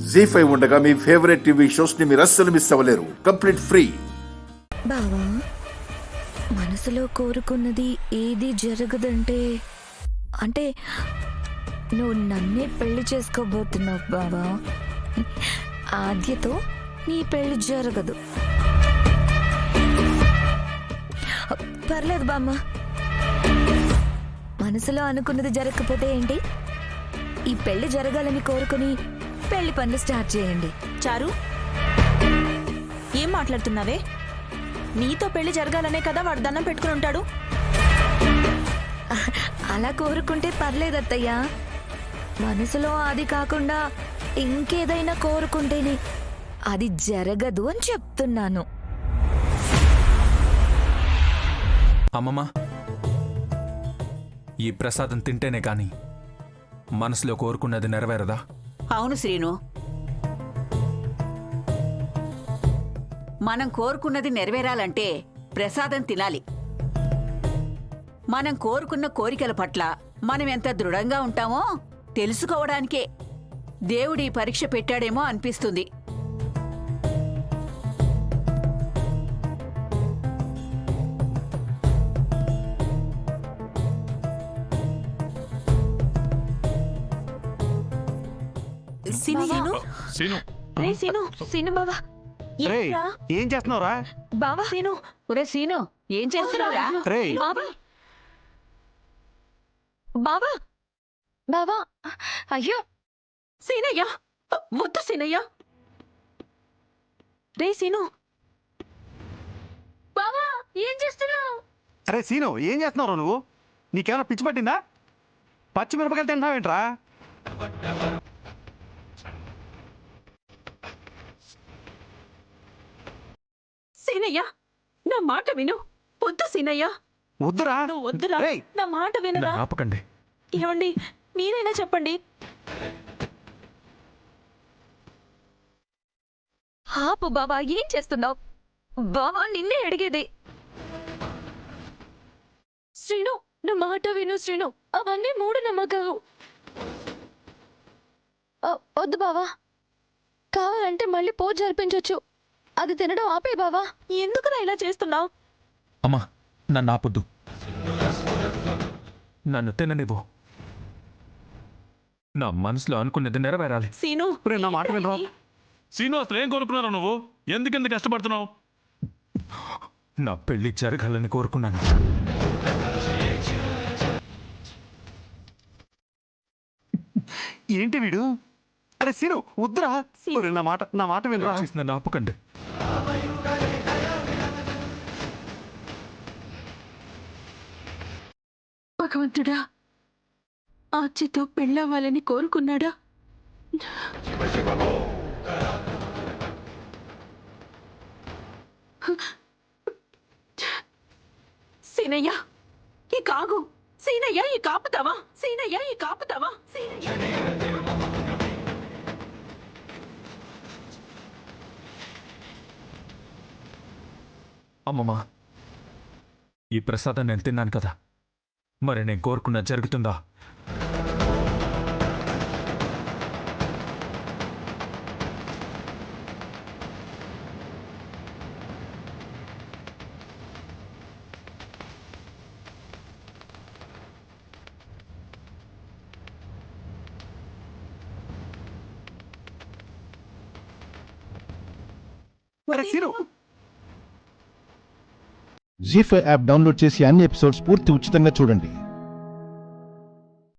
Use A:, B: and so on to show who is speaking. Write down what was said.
A: జీ5 ఉండగా మీ favourite TV shows ని మీరు అస్సలు మిస్ అవ్వలేరు. Complete free.
B: బావా, మనసులో కోరుకున్నది ఏది జరగదంటే అంటే నువ్వు నన్నే పెళ్లి చేసుకోబోతున్నావు బావా. ఆద్యతో నీ పెళ్లి జరగదు. పర్లేదు బామ్మ, మనసులో అనుకున్నది జరగకపోతే ఏంటి, ఈ పెళ్లి జరగాలని కోరుకుని పెళ్లి పనులు స్టార్ట్ చేయండి.
C: చారు, ఏం మాట్లాడుతున్నావే? నీతో పెళ్లి జరగాలనే కదా వాడు దండం పెట్టుకుని ఉంటాడు.
B: అలా కోరుకుంటే పర్లేదత్తయ్యా. మనసులో అది కాకుండా ఇంకేదైనా కోరుకుంటేనే అది జరగదు అని చెప్తున్నాను.
D: అమ్మమ్మ, ఈ ప్రసాదం తింటేనే కాని మనసులో కోరుకున్నది నెరవేరదా?
E: అవును శ్రీను, మనం కోరుకున్నది నెరవేరాలంటే ప్రసాదం తినాలి. మనం కోరుకున్న కోరికల పట్ల మనం ఎంత దృఢంగా ఉంటామో తెలుసుకోవడానికే దేవుడి పరీక్ష పెట్టాడేమో అనిపిస్తుంది.
F: ఏం చేస్తున్నావురా
B: బావా?
E: సీను, ఏం చేస్తున్నావురా?
B: బావా బావా, అయ్యో
C: సీనయ్య, వద్దు సీనయ్య. రే సీను. బావా, ఏం చేస్తున్నావు?
F: అరే సీను, ఏం చేస్తున్నావు నువ్వు? నీకేమైనా పిచ్చి పట్టిందా? పచ్చిమిరపకాయలు తింటున్నావేంట్రా?
C: సీనయ్య, నా మాట విను. వద్దు సీనయ్య.
F: వద్దురా.
C: నువ్వు వద్దురా, నా మాట వినరా?
D: ఆపకండి.
C: ఏమండి, మీరైనా చెప్పండి.
B: ఆపు బావా, ఏం చేస్తున్నావు? బావా, నిన్నే అడిగేది.
C: శ్రీను, నా మాట విను శ్రీను. అవన్నీ మూఢనమ్మకాలు.
B: వద్దు బావా, కావాలంటే మళ్ళీ పూజ జరిపించవచ్చు. అది తినడం ఆపే బావా.
C: ఎందుకురా ఇలా చేస్తున్నావు?
D: అమ్మా, నన్ను ఆపొద్దు. నన్ను తిననివ్వు. నా మనసులో అనుకున్నది నెరవేరాలి.
C: సీను,
F: నా మాట వినరా?
G: సీను, అసలు ఏం కోరుకున్నావు నువ్వు? ఎందుకెందుకు కష్టపడుతున్నావు?
D: నా పెళ్లి జరగాలని కోరుకున్నాను.
F: ఏంటి వీడు? అరే సీను, వద్దురా. నా మాట వినరా?
D: నన్ను ఆపకండి.
C: భగవంతుడా, ఆచితో పెళ్ళవ్వాలని కోరుకున్నాడా? సీనయ్య, ఈ కాగు. సీనయ్య, ఈ కాపుతావా? సీనయ్య, ఈ కాపుతావా?
D: అమ్మమ్మ, ఈ ప్రసాదం నేను తిన్నాను కదా, మరి నేను కోరుకున్న జరుగుతుందా?
H: జీ5 యాప్ డౌన్లోడ్ చేసి అన్ని ఎపిసోడ్స్ పూర్తి ఉచితంగా చూడండి.